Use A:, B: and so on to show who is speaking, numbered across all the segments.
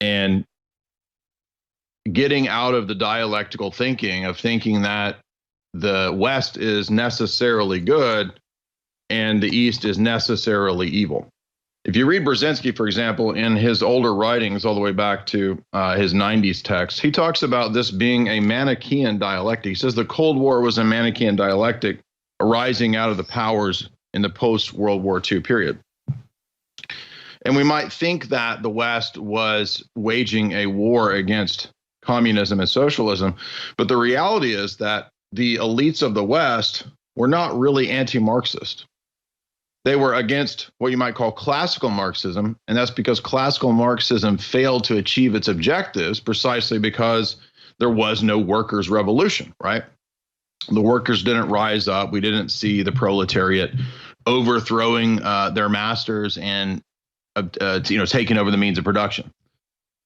A: and getting out of the dialectical thinking of thinking that the West is necessarily good and the East is necessarily evil. If you read Brzezinski, for example, in his older writings, all the way back to his 90s text, he talks about this being a Manichaean dialectic. He says the Cold War was a Manichaean dialectic arising out of the powers in the post-World War II period. And we might think that the West was waging a war against communism and socialism, but the reality is that the elites of the West were not really anti-Marxist. They were against what you might call classical Marxism, and that's because classical Marxism failed to achieve its objectives precisely because there was no workers' revolution, right? The workers didn't rise up. We didn't see the proletariat overthrowing their masters and taking over the means of production.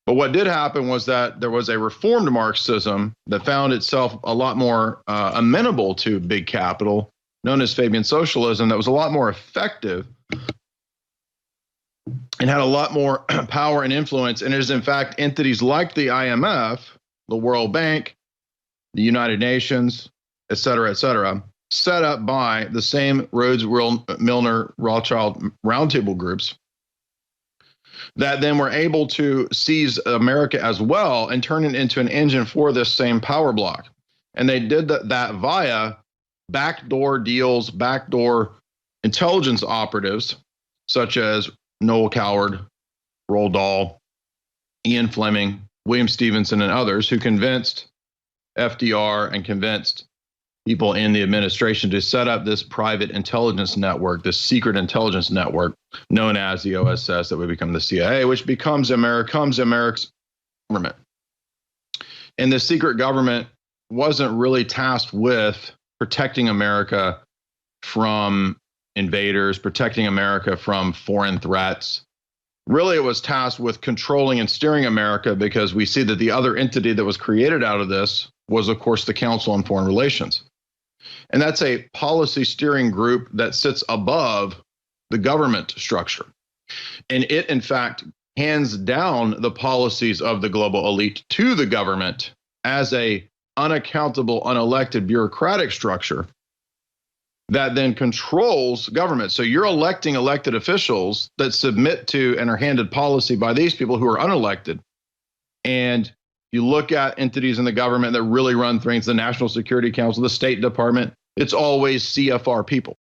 A: But what did happen was that there was a reformed Marxism that found itself a lot more amenable to big capital, known as Fabian socialism, that was a lot more effective and had a lot more power and influence. And it is, in fact, entities like the IMF, the World Bank, the United Nations, et cetera, set up by the same Rhodes, Milner, Rothschild roundtable groups that then were able to seize America as well and turn it into an engine for this same power block. And they did that via backdoor deals, backdoor intelligence operatives, such as Noel Coward, Roald Dahl, Ian Fleming, William Stevenson, and others, who convinced FDR and convinced people in the administration to set up this private intelligence network, this secret intelligence network known as the OSS, that would become the CIA, which becomes America's government. And the secret government wasn't really tasked with protecting America from invaders, protecting America from foreign threats. Really, it was tasked with controlling and steering America, because we see that the other entity that was created out of this was, of course, the Council on Foreign Relations. And that's a policy steering group that sits above the government structure. And it, in fact, hands down the policies of the global elite to the government as a unaccountable, unelected bureaucratic structure that then controls government. So you're electing elected officials that submit to and are handed policy by these people who are unelected. And you look at entities in the government that really run things, the National Security Council, the State Department, it's always CFR people.